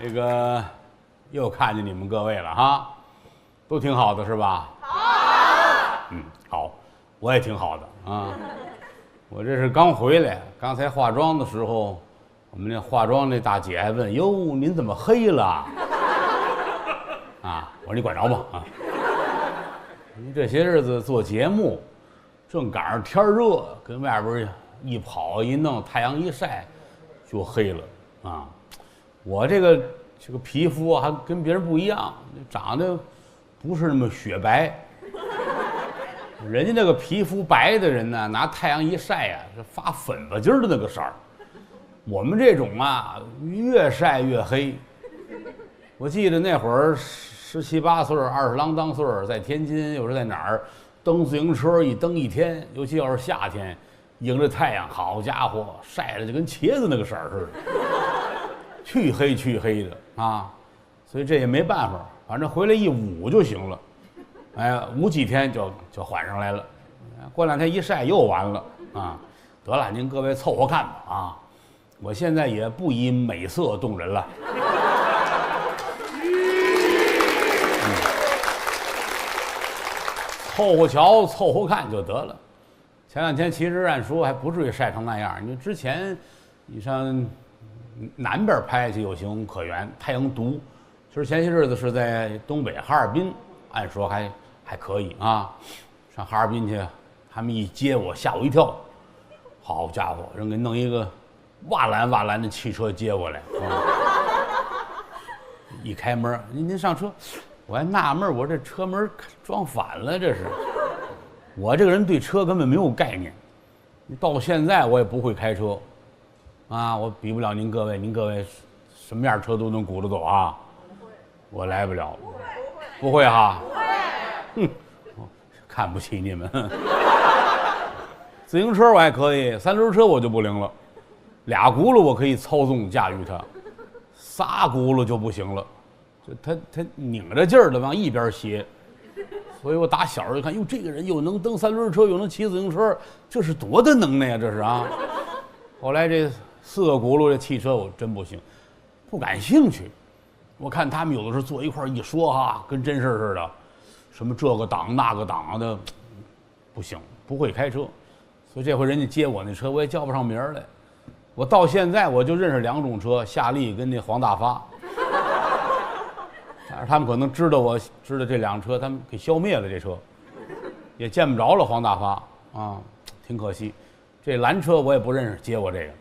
这个又看见你们各位了哈，都挺好的是吧？好。好，我也挺好的啊。我这是刚回来，刚才化妆的时候，我们那化妆那大姐还问：“哟，您怎么黑了？”啊，我说你管着吗？啊，您这些日子做节目，正赶上天热，跟外边一跑一弄，太阳一晒，就黑了啊。我这个皮肤还跟别人不一样，长得不是那么雪白。人家那个皮肤白的人呢，拿太阳一晒呀，是发粉吧筋儿的那个色儿。我们这种啊，越晒越黑。我记得那会儿17、18岁，20郎当岁，在天津，有时在哪儿蹬自行车一蹬一天，尤其要是夏天，迎着太阳，好家伙，晒的就跟茄子那个色儿似的。去黑的啊，所以这也没办法，反正回来一捂就行了。哎，捂几天就缓上来了，过2天一晒又完了啊。得了，您各位凑合看吧啊，我现在也不以美色动人了。凑合瞧，凑合看就得了。前2天其实按说还不至于晒成那样，你之前你上南边拍去有情可原，太阳毒。其实前些日子是在东北哈尔滨，按说还可以啊。上哈尔滨去，他们一接我，吓我一跳。好家伙，人给弄一个哇蓝的汽车接过来。一开门，您上车，我还纳闷，我这车门装反了，这是。我这个人对车根本没有概念，到现在我也不会开车。啊，我比不了您各位，您各位什么样车都能鼓着走啊，我来不了，不会哈，哼，看不起你们。自行车我还可以，3轮车我就不灵了，2轱辘我可以操纵驾驭它，3轱辘就不行了，就它拧着劲儿的往一边斜，所以我打小就看，哟，这个人又能蹬3轮车，又能骑自行车，这是多大能耐呀，这是啊。后来这4个轱辘的汽车我真不行，不感兴趣。我看他们有的时候坐一块一说哈，跟真事似的，什么这个档那个档的，不行，不会开车。所以这回人家接我那车，我也叫不上名来。我到现在我就认识2种车，夏利跟那黄大发。但是他们可能知道这2车，他们给消灭了这车，也见不着了黄大发啊，挺可惜。这蓝车我也不认识，接我这个。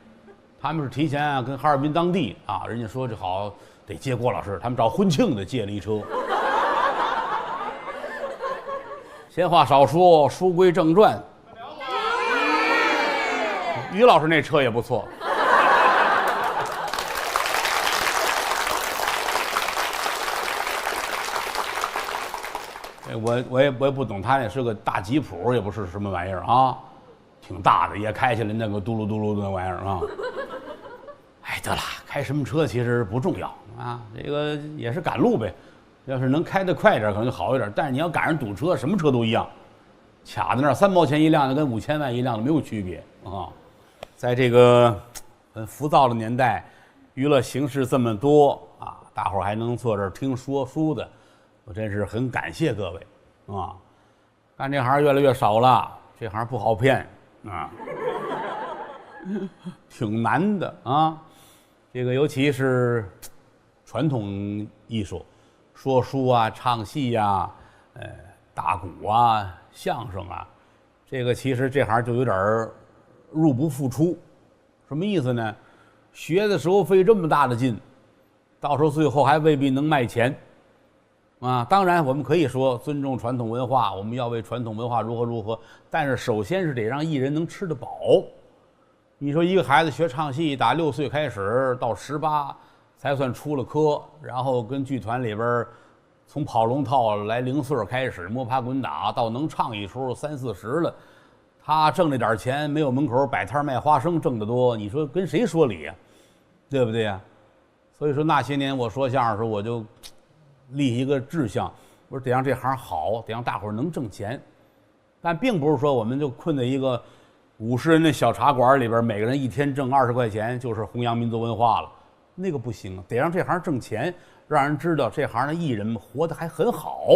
他们是提前啊跟哈尔滨当地啊，人家说这好得接郭老师，他们找婚庆的借了一车。闲话少说，书归正传。于老师那车也不错。我也不懂，他那是个大吉普，也不是什么玩意儿啊，挺大的，也开起来那个嘟噜嘟噜的那玩意儿啊。哎，得了，开什么车其实不重要啊，这个也是赶路呗。要是能开得快点，可能就好一点。但是你要赶上堵车，什么车都一样，卡在那儿3毛钱一辆的，跟5000万一辆的没有区别啊。在这个很浮躁的年代，娱乐形式这么多啊，大伙儿还能坐这儿听说书的，我真是很感谢各位啊。干这行越来越少了，这行不好骗啊，挺难的啊。这个尤其是传统艺术，说书啊、唱戏呀、打鼓啊、相声啊，这个其实这行就有点入不敷出。什么意思呢？学的时候费这么大的劲，到时候最后还未必能卖钱啊。当然我们可以说尊重传统文化，我们要为传统文化如何，但是首先是得让艺人能吃得饱。你说一个孩子学唱戏，打6岁开始到18才算出了科，然后跟剧团里边从跑龙套来0岁开始摸爬滚打，到能唱一出30、40了，他挣那点钱没有门口摆摊卖花生挣得多，你说跟谁说理呀？对不对呀？所以说那些年我说相声的时候，我就立一个志向，我说得让这行好，得让大伙儿能挣钱。但并不是说我们就困在一个50人的小茶馆里边，每个人一天挣20块钱就是弘扬民族文化了，那个不行，得让这行挣钱，让人知道这行的艺人活得还很好。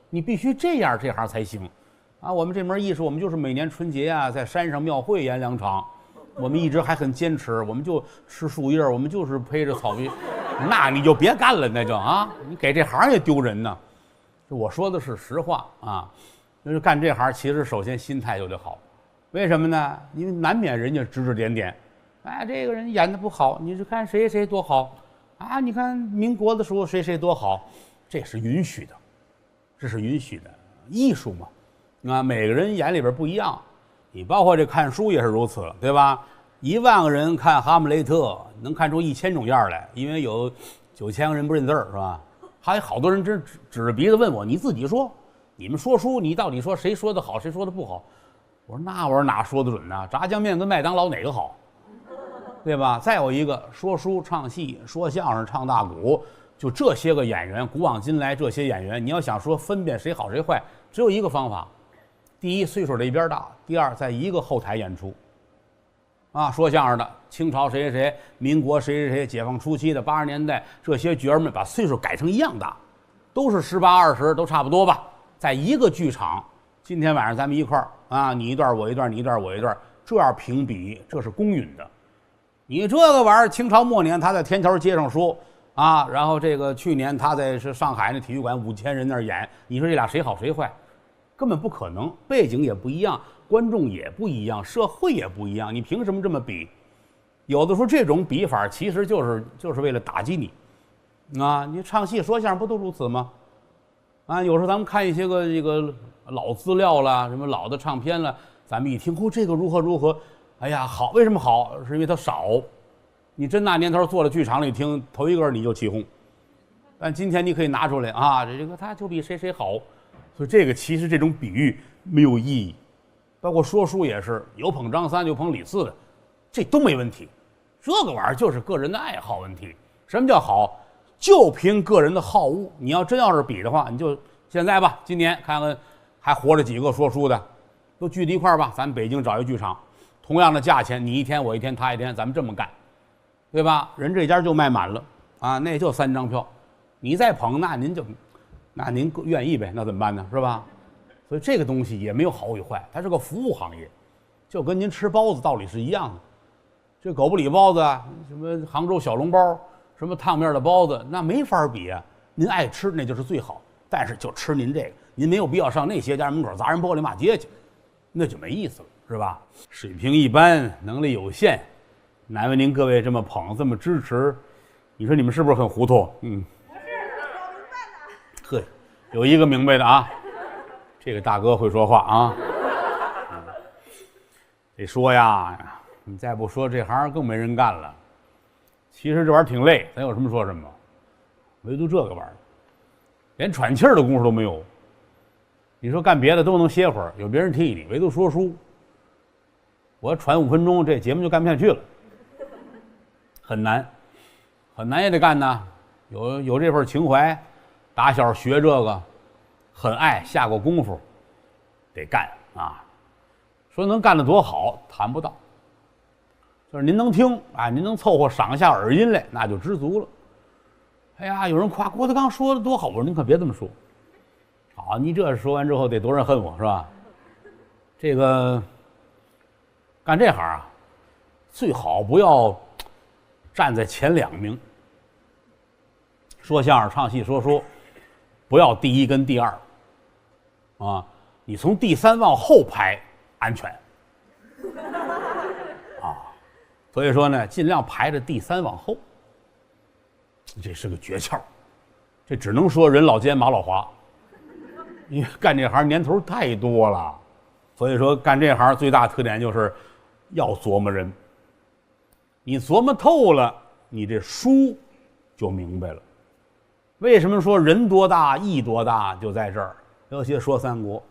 你必须这样，这行才行。啊，我们这门艺术，我们就是每年春节啊，在山上庙会演2场，我们一直还很坚持，我们就吃树叶，我们就是陪着草皮，那你就别干了，那就啊，你给这行也丢人呢。我说的是实话啊，就是干这行，其实首先心态就得好。为什么呢？因为难免人家指指点点，哎，这个人演的不好，你就看谁谁多好啊，你看民国的时候谁谁多好，这是允许的，这是允许的，艺术嘛。啊，每个人眼里边不一样，你包括这看书也是如此，对吧？1万个人看《哈姆雷特》，能看出1000种样来，因为有9000个人不认字儿，是吧？还有好多人真指着鼻子问我：“你自己说，你们说书，你到底说谁说的好，谁说的不好？”我说：“那玩意儿哪说得准呢？炸酱面跟麦当劳哪个好，对吧？”再有一个，说书、唱戏、说相声、唱大鼓，就这些个演员，古往今来这些演员，你要想说分辨谁好谁坏，只有一个方法。第一，岁数这一边大；第二，在一个后台演出。啊，说相声的，清朝谁谁谁，民国谁谁谁，解放初期的80年代，这些角儿们把岁数改成一样大，都是18、20，都差不多吧。在一个剧场，今天晚上咱们一块儿啊，你一段我一段，你一段我一段，这样评比，这是公允的。你这个玩意儿，清朝末年他在天桥街上说啊，然后这个去年他在是上海那体育馆5000人那儿演，你说这俩谁好谁坏？根本不可能，背景也不一样，观众也不一样，社会也不一样，你凭什么这么比？有的时候这种比法其实就是为了打击你，啊，你唱戏说相声不都如此吗？啊，有时候咱们看一些个这个老资料了，什么老的唱片了，咱们一听，哦，这个如何如何，哎呀好，为什么好？是因为它少。你真那年头坐在剧场里听，头一个你就起哄，但今天你可以拿出来啊，这个他就比谁谁好。所以这个其实这种比喻没有意义，包括说书也是，有捧张三就捧李四的，这都没问题。这个玩意儿就是个人的爱好问题。什么叫好？就凭个人的好恶。你要真要是比的话，你就现在吧，今年看看还活着几个说书的，都聚在一块儿吧。咱们北京找一剧场，同样的价钱，你一天我一天他一天，咱们这么干，对吧？人这家就卖满了啊，那就3张票，你再捧那您愿意呗？那怎么办呢？是吧？所以这个东西也没有好与坏，它是个服务行业，就跟您吃包子道理是一样的。这狗不理包子啊，什么杭州小笼包，什么烫面的包子，那没法比啊。您爱吃那就是最好，但是就吃您这个，您没有必要上那些家门口砸人玻璃骂街去，那就没意思了，是吧？水平一般，能力有限，难为您各位这么捧，这么支持，你说你们是不是很糊涂？呵，有一个明白的啊，这个大哥会说话啊。得说呀，你再不说这行更没人干了。其实这玩意儿挺累，咱有什么说什么，唯独这个玩意儿，连喘气儿的功夫都没有。你说干别的都能歇会儿，有别人替你，唯独说书，我喘5分钟，这节目就干不下去了，很难，很难也得干呐。有这份情怀。打小学这个，很爱，下过功夫，得干啊。说能干得多好，谈不到。就是您能听啊，您能凑合赏下耳音来，那就知足了。哎呀，有人夸郭德纲说的多好，我说您可别这么说。好，你这说完之后得多人恨我是吧？这个干这行啊，最好不要站在前2名。说相声、唱戏、说书。不要第1跟第2，啊，你从第3往后排安全，啊，所以说呢，尽量排着第3往后，这是个诀窍，这只能说人老奸马老滑，因为干这行年头太多了，所以说干这行最大特点就是要琢磨人，你琢磨透了，你这书就明白了。为什么说人多大义多大？就在这儿，尤其说三国，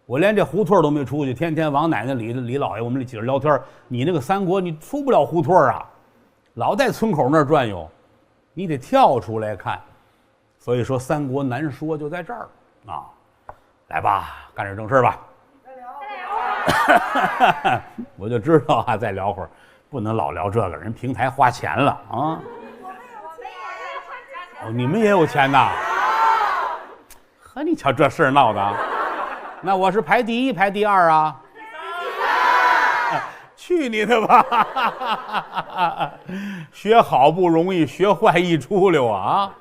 我连这胡同都没出去，天天王奶奶李老爷我们这几人聊天，你那个三国你出不了胡同啊，老在村口那儿转悠，你得跳出来看。所以说三国难说就在这儿啊，来吧，干点正事吧。我就知道啊，再聊会儿，不能老聊这个，人平台花钱了啊。你们也有钱呐？呵，你瞧这事儿闹的啊！那我是排第一，排第二啊？去你的吧！学好不容易，学坏一出溜啊！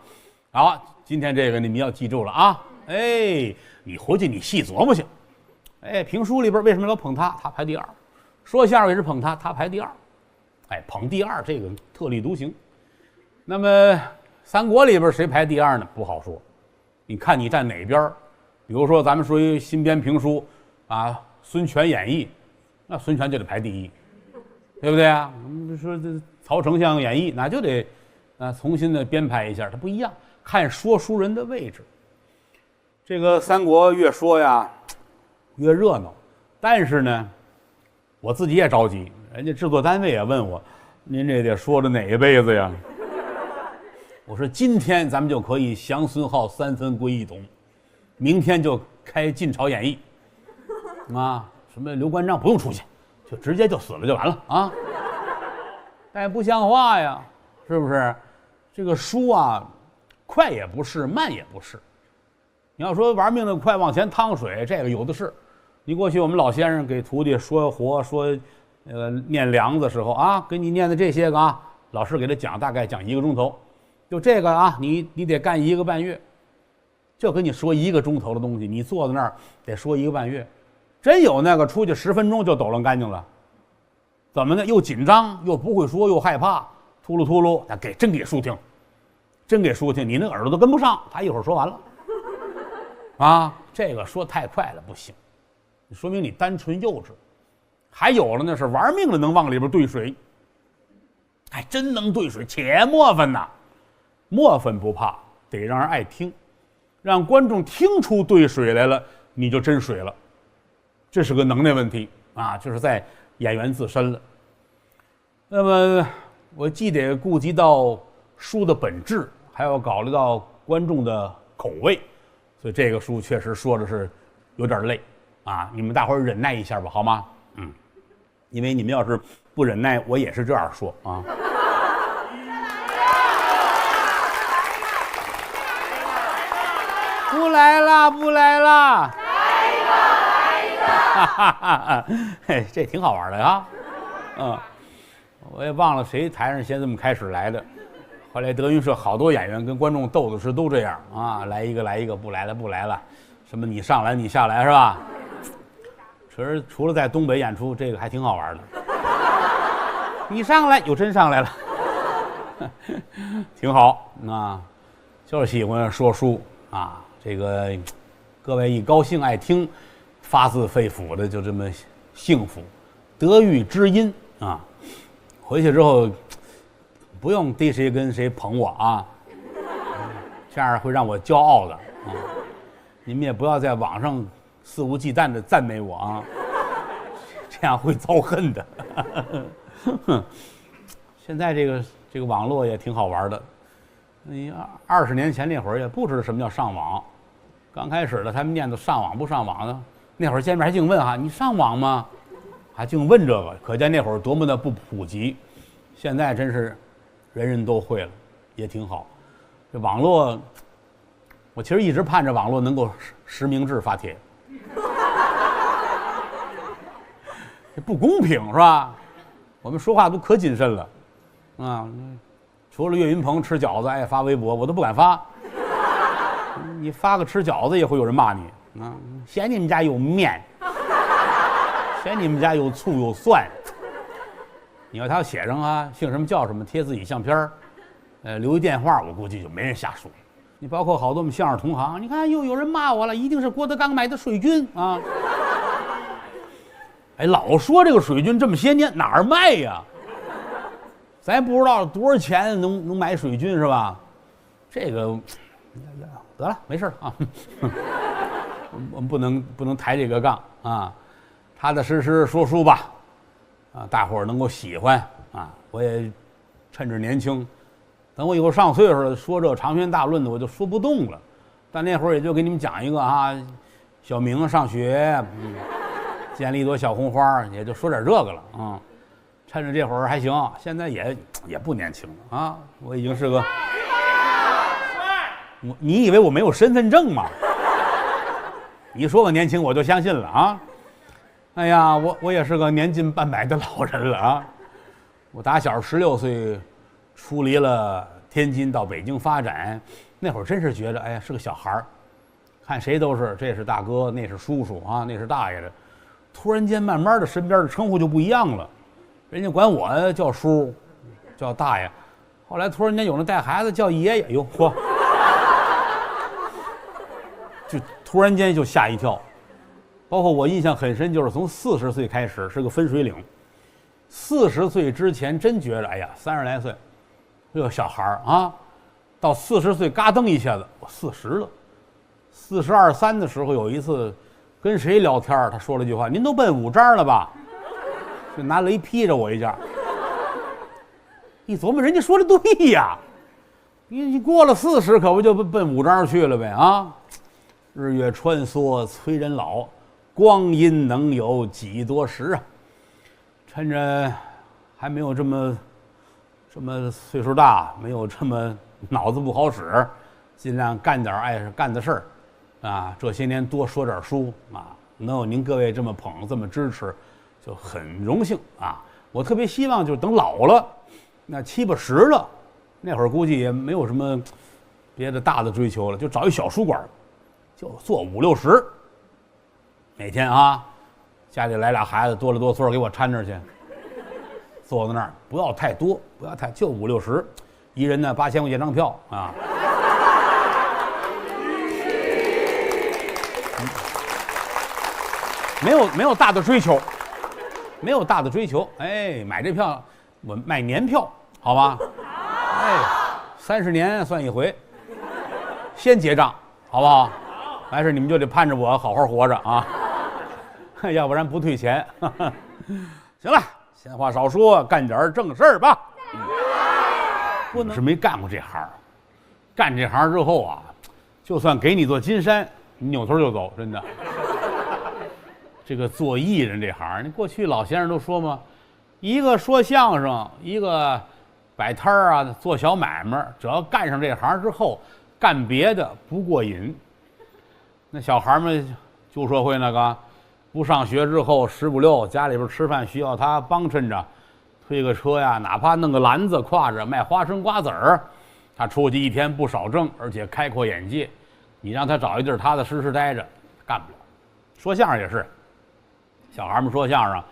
好，今天这个你们要记住了啊！哎，你回去你细琢磨去。哎，评书里边为什么老捧他？他排第二。说相声也是捧他，他排第二。哎，捧第二这个特立独行。那么三国里边谁排第二呢？不好说。你看你站哪边？比如说咱们说一新编评书啊，孙权演义。那孙权就得排第一，对不对啊？我们说这曹丞相演义，那就得重新的编排一下，它不一样，看说书人的位置。这个三国越说呀越热闹，但是呢，我自己也着急，人家制作单位也问我，您这得说的哪一辈子呀？我说今天咱们就可以降孙浩3分归一统，明天就开晋朝演义，啊。什么刘关张不用出去，就直接就死了就完了啊！但也不像话呀，是不是？这个书啊，快也不是，慢也不是。你要说玩命的快往前趟水，这个有的是。你过去我们老先生给徒弟说活说，念梁子时候啊，给你念的这些个啊，老师给他讲，大概讲1个钟头，就这个啊，你得干1个半月，就跟你说1个钟头的东西，你坐在那儿得说1个半月。真有那个出去10分钟就抖楞干净了，怎么呢？又紧张又不会说又害怕，秃噜秃噜，他真给书听，真给书听，你那耳朵都跟不上，他一会儿说完了。啊，这个说太快了不行，说明你单纯幼稚。还有了那是玩命了能往里边兑水，还真能兑水，且磨粉呐，磨粉不怕，得让人爱听，让观众听出兑水来了，你就真水了。这是个能耐问题啊，就是在演员自身了。那么我既得顾及到书的本质，还要考虑到观众的口味，所以这个书确实说的是有点累啊，你们大伙儿忍耐一下吧，好吗？因为你们要是不忍耐，我也是这样说啊。不来了，不来了。哈哈哈！嘿，这挺好玩的啊，我也忘了谁台上先这么开始来的，后来德云社好多演员跟观众斗的时都这样啊，来一个，不来了，不来了，什么你上来你下来是吧？其实除了在东北演出，这个还挺好玩的。你上来又真上来了，挺好啊，就是喜欢说书啊，这个各位一高兴爱听。发自肺腑的就这么幸福，德育知音啊！回去之后不用逮谁跟谁捧我啊，这样会让我骄傲的啊！你们也不要在网上肆无忌惮的赞美我啊，这样会遭恨的。现在这个网络也挺好玩的，你20年前那会儿也不知道什么叫上网，刚开始的他们念叨上网不上网呢。那会儿见面还净问哈，你上网吗？还净问这个，可见那会儿多么的不普及。现在真是人人都会了，也挺好。这网络，我其实一直盼着网络能够实名制发帖，这不公平是吧？我们说话都可谨慎了啊！除了岳云鹏吃饺子爱发微博，我都不敢发。你发个吃饺子也会有人骂你。嫌你们家有面，嫌你们家有醋有蒜。你要他要写上啊，姓什么叫什么，贴自己相片留一电话，我估计就没人瞎说。你包括好多我们相声同行，你看又有人骂我了，一定是郭德纲买的水军啊！哎，老说这个水军这么些年哪儿卖呀？咱也不知道多少钱能买水军是吧？这个得了，没事啊。我们不能抬这个杠啊，踏踏实实说书吧，啊，大伙儿能够喜欢啊。我也趁着年轻，等我以后上岁数了，说这长篇大论的我就说不动了。但那会儿也就给你们讲一个啊，小明上学，见了一朵小红花，也就说点这个了啊。趁着这会儿还行，现在也不年轻了啊，我已经是个。你以为我没有身份证吗？你说我年轻，我就相信了啊！哎呀，我也是个年近半百的老人了啊！我打小16岁出离了天津到北京发展，那会儿真是觉得，哎呀，是个小孩儿，看谁都是这是大哥，那是叔叔啊，那是大爷的。突然间，慢慢的身边的称呼就不一样了，人家管我叫叔，叫大爷。后来突然间有人带孩子叫爷爷，哟嚯，就突然间就吓一跳。包括我印象很深，就是从40岁开始是个分水岭。40岁之前真觉着，哎呀，30来岁，这个小孩儿啊，到40岁嘎噔一下子，我40了。42、3的时候，有一次跟谁聊天，他说了一句话：“您都奔5张了吧？”就拿雷劈着我一下。一琢磨，人家说的对呀，你过了40，可不就奔5张去了呗啊！日月穿梭催人老，光阴能有几多时啊？趁着还没有这么岁数大，没有这么脑子不好使，尽量干点爱干的事儿啊！这些年多说点书啊，能有您各位这么捧这么支持，就很荣幸啊！我特别希望就是等老了，那70、80了，那会儿估计也没有什么别的大的追求了，就找一小书馆，就坐50、60。每天啊，家里来俩孩子，多了多岁给我搀着去，坐在那儿，不要太多，不要太，就50、60，一人呢8000块钱张票啊。没有大的追求，没有大的追求。哎，买这票，我卖年票，好吧？哎，30年算一回，先结账，好不好？还是你们就得盼着我好好活着啊，要不然不退钱。行了，闲话少说，干点正事儿吧。不能是没干过这行，干这行之后啊，就算给你座金山，你扭头就走，真的。这个做艺人这行，你过去老先生都说嘛，一个说相声，一个摆摊儿啊，做小买卖，只要干上这行之后，干别的不过瘾。那小孩们旧社会那个，不上学之后15、16，家里边吃饭需要他帮衬着，推个车呀，哪怕弄个篮子挎着卖花生瓜子儿，他出去一天不少挣，而且开阔眼界。你让他找一地儿踏踏实实待着，干不了。说相声也是。小孩们说相声，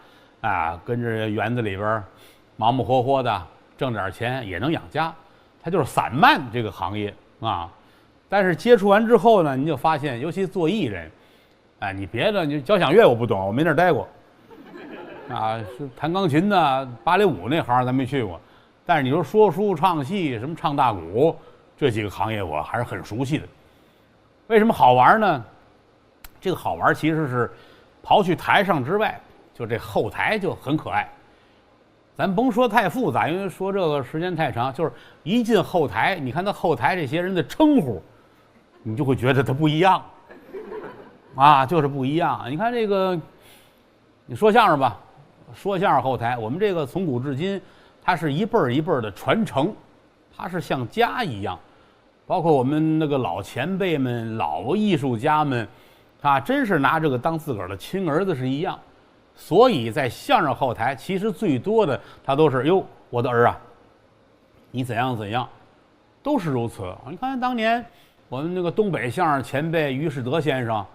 啊，跟着园子里边忙忙活活的挣点钱也能养家，他就是散漫这个行业啊。但是接触完之后呢，你就发现，尤其做艺人，哎，你别的你交响乐我不懂，我没那儿待过，啊，是弹钢琴的、芭蕾舞那行咱没去过，但是你说书、唱戏、什么唱大鼓这几个行业，我还是很熟悉的。为什么好玩呢？这个好玩其实是。刨去台上之外，就这后台就很可爱。咱甭说太复杂，因为说这个时间太长。就是一进后台，你看他后台这些人的称呼，你就会觉得他不一样，啊，就是不一样。你看这个，你说相声吧，说相声后台，我们这个从古至今，它是一辈儿一辈儿的传承，它是像家一样。包括我们那个老前辈们、老艺术家们。啊，真是拿这个当自个儿的亲儿子是一样，所以在相声后台，其实最多的他都是哟，我的儿啊，你怎样怎样，都是如此。你看当年我们那个东北相声前辈于世德先生，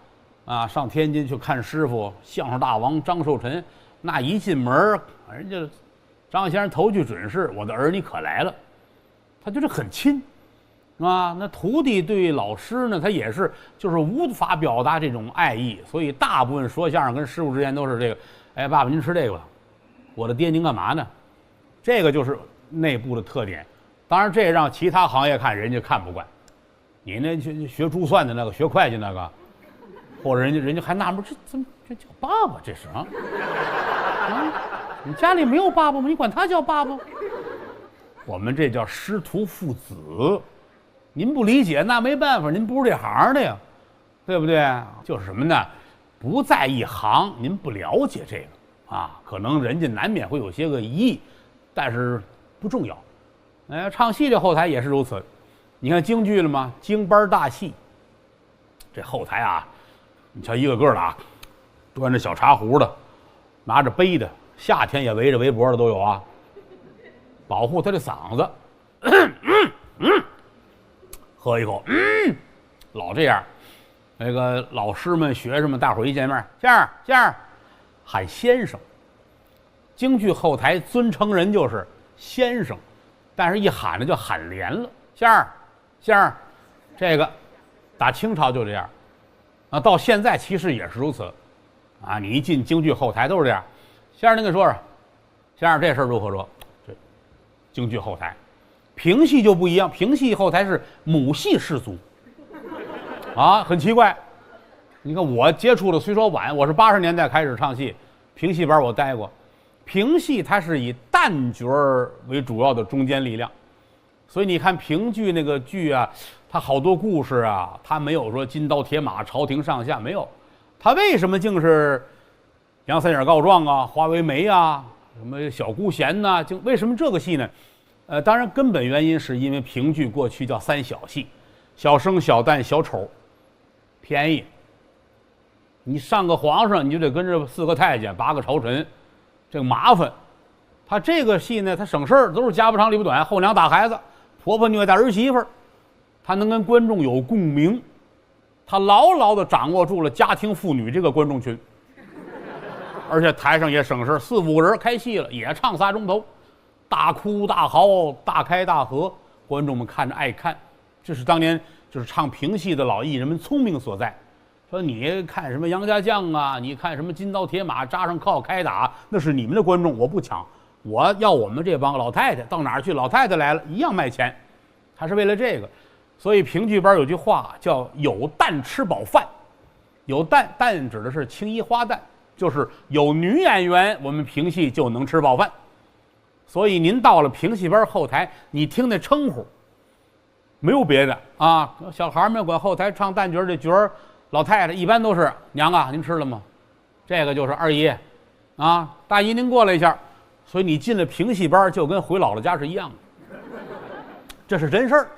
啊，上天津去看师傅，相声大王张寿臣，那一进门，人家张先生头句准是我的儿你可来了，他就是很亲。啊，那徒弟对老师呢，他也是就是无法表达这种爱意，所以大部分说相声跟师傅之间都是这个，哎，爸爸您吃这个吧，我的爹您干嘛呢？这个就是内部的特点。当然，这让其他行业看人家看不惯，你那学珠算的那个，学会计那个，或者人家还纳闷，这怎么这叫爸爸？这是啊，啊，你家里没有爸爸吗？你管他叫爸爸？我们这叫师徒父子。您不理解那没办法，您不是这行的呀，对不对？就是什么呢？不在一行，您不了解这个啊，可能人家难免会有些个疑义，但是不重要。唱戏的后台也是如此，你看京剧了吗？京班大戏，这后台啊，你瞧一个个的啊，端着小茶壶的，拿着杯的，夏天也围着围脖的都有啊，保护他的嗓子。喝一口，老这样。那个老师们、学生们，大伙儿一见面，先生，喊先生。京剧后台尊称人就是先生，但是一喊呢就喊连了，先生，这个打清朝就这样，啊，到现在其实也是如此，啊，你一进京剧后台都是这样，先生您给说说，先生这事儿如何说？这京剧后台，评戏就不一样，评戏后台是母系氏族。啊，很奇怪，你看我接触的虽说晚，我是80年代开始唱戏，评戏班我待过。评戏它是以旦角儿为主要的中坚力量，所以你看评剧那个剧啊，它好多故事啊，它没有说金刀铁马、朝廷上下，没有。它为什么竟是杨三眼告状啊、花为媒啊、什么小姑贤呐、就为什么这个戏呢？当然根本原因是因为评剧过去叫三小戏，小生、小旦、小丑。便宜，你上个皇上，你就得跟着4个太监、8个朝臣，这个麻烦。他这个戏呢，他省事儿，都是家不长里不短，后娘打孩子，婆婆虐待儿媳妇儿，他能跟观众有共鸣，他牢牢地掌握住了家庭妇女这个观众群，而且台上也省事，4、5个人开戏了，也唱3钟头，大哭大嚎，大开大合，观众们看着爱看，这是当年。就是唱评戏的老艺人们聪明所在，说你看什么杨家将啊，你看什么金刀铁马扎上靠开打，那是你们的观众，我不抢，我要我们这帮老太太到哪儿去？老太太来了，一样卖钱，还是为了这个。所以评剧班有句话叫"有旦吃饱饭"，有旦指的是青衣花旦，就是有女演员，我们评戏就能吃饱饭。所以您到了评戏班后台，你听那称呼。没有别的啊，小孩们管后台唱旦角这角儿，老太太一般都是娘啊，您吃了吗？这个就是二姨，啊，大姨您过来一下。所以你进了评戏班，就跟回姥姥家是一样的，这是真事儿，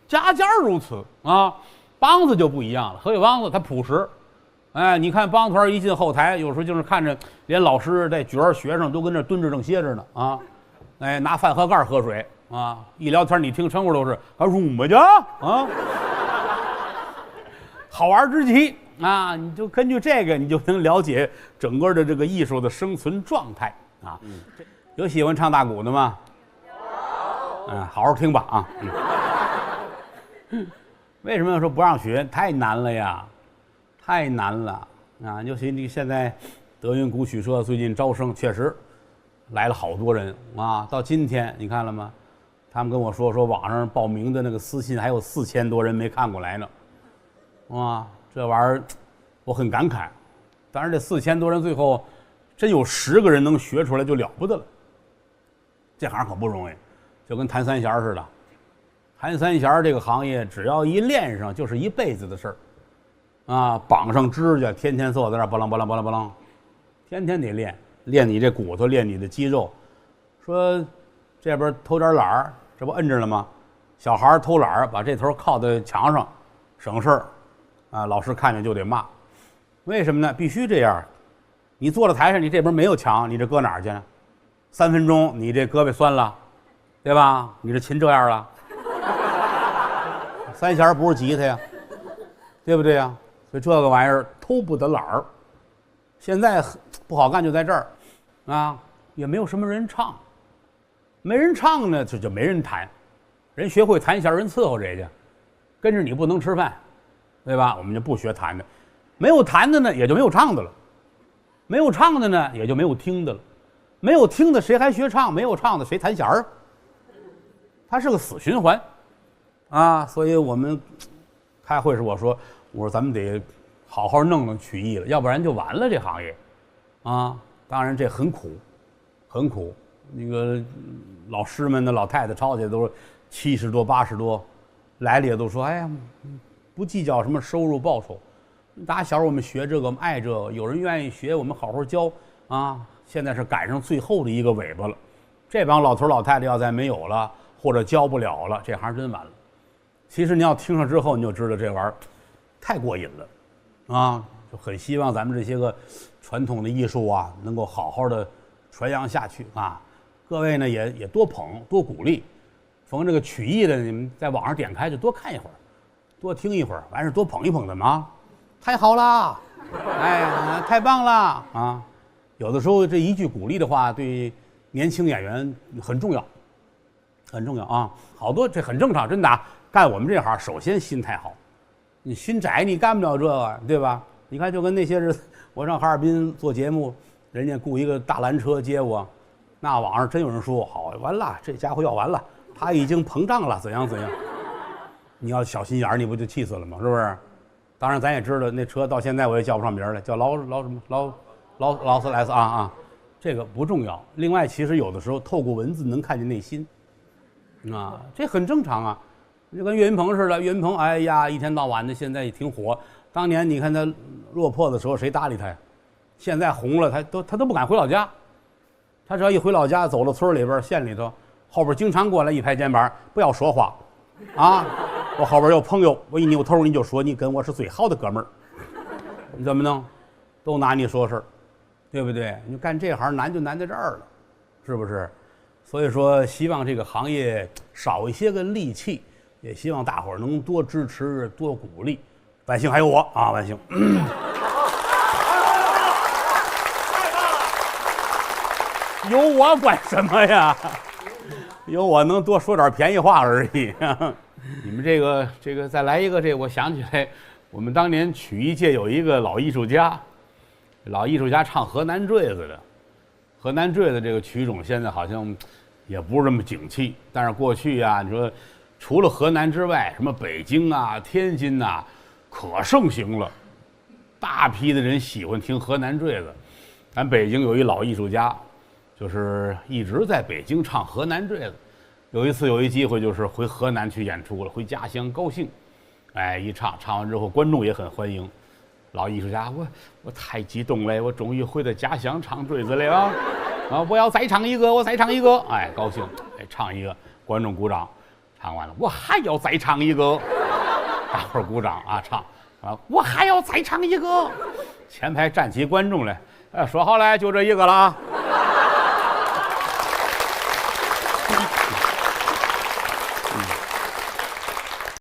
家家如此啊。梆子就不一样了，河北梆子它朴实，哎，你看梆团一进后台，有时候就是看着连老师带角儿、学生都跟那蹲着正歇着呢啊，哎，拿饭盒盖喝水。啊，一聊天你听称呼都是还rum吧去啊，好玩之极啊！你就根据这个，你就能了解整个的这个艺术的生存状态啊。有喜欢唱大鼓的吗？有。好好听吧啊。为什么要说不让学？太难了呀，太难了啊！尤其你现在德云古曲社最近招生，确实来了好多人啊。到今天你看了吗？他们跟我说网上报名的那个私信还有4000多人没看过来呢，啊，这玩意儿我很感慨。当然这4000多人最后真有10个人能学出来就了不得了。这行可不容易，就跟弹三弦似的。弹三弦这个行业，只要一练上就是一辈子的事儿，啊，绑上指甲，天天坐在那儿，巴啷巴啷巴啷巴啷，天天得练你这骨头，练你的肌肉。说这边偷点懒儿。这不摁着了吗？小孩偷懒儿，把这头靠在墙上，省事儿，啊，老师看见就得骂。为什么呢？必须这样。你坐在台上，你这边没有墙，你这搁哪儿去呢？3分钟，你这胳膊酸了，对吧？你这琴这样了，三弦不是吉他呀，对不对呀？所以这个玩意儿偷不得懒儿。现在不好干就在这儿，啊，也没有什么人唱。没人唱呢，就没人弹，人学会弹弦，人伺候这去，跟着你不能吃饭，对吧？我们就不学弹的，没有弹的呢，也就没有唱的了，没有唱的呢，也就没有听的了，没有听的谁还学唱？没有唱的谁弹弦儿？它是个死循环，啊！所以我们开会时我说咱们得好好弄曲艺了，要不然就完了这行业，啊！当然这很苦，很苦。那个老师们的老太太抄去都是70多80多，来了也都说，哎呀，不计较什么收入报酬，打小我们学这个，我们爱这个，有人愿意学，我们好好教啊。现在是赶上最后的一个尾巴了，这帮老头老太太要再没有了，或者教不了了，这行真完了。其实你要听上之后，你就知道这玩意儿太过瘾了，啊，就很希望咱们这些个传统的艺术啊，能够好好的传扬下去啊。各位呢也多捧多鼓励，逢这个曲艺的，你们在网上点开就多看一会儿，多听一会儿，完事多捧一捧的嘛，太好了，哎，太棒了啊！有的时候这一句鼓励的话，对年轻演员很重要，很重要啊！好多这很正常，真的啊，干我们这行，首先心态好。你心窄，你干不了这个，对吧？你看，就跟那些日子，我上哈尔滨做节目，人家雇一个大拦车接我，那网上真有人说，好，完了，这家伙要完了，他已经膨胀了，怎样怎样。你要小心眼儿，你不就气死了吗？是不是？当然，咱也知道那车到现在我也叫不上名来，叫劳斯莱斯啊，这个不重要。另外，其实有的时候透过文字能看见内心，啊，这很正常啊。就跟岳云鹏似的，岳云鹏，哎呀，一天到晚的，现在也挺火。当年你看他落魄的时候，谁搭理他呀？现在红了，他都不敢回老家。他只要一回老家，走到村里边、县里头，后边经常过来一拍肩膀，不要说话，啊，我后边有朋友，我一扭头你就说你跟我是最好的哥们儿，你怎么弄？都拿你说事儿，对不对？你干这行难就难在这儿了，是不是？所以说，希望这个行业少一些个戾气，也希望大伙儿能多支持、多鼓励。万幸还有我啊，万幸。有我管什么呀？有我能多说点便宜话而已。你们这个再来一个，我想起来，我们当年曲艺界有一个老艺术家，唱河南坠子的。河南坠子这个曲种现在好像也不是这么景气，但是过去啊，你说除了河南之外，什么北京啊、天津啊，可盛行了，大批的人喜欢听河南坠子。咱北京有一老艺术家，就是一直在北京唱河南坠子。有一机会，就是回河南去演出了，回家乡高兴，哎，一唱完之后，观众也很欢迎。老艺术家，我太激动了，我终于回到家乡唱坠子了啊！我要再唱一个，我再唱一个，哎，高兴，哎，唱一个，观众鼓掌，唱完了，我还要再唱一个，大伙儿鼓掌啊，唱啊，我还要再唱一个，前排站起观众来，说好了，就这一个了啊。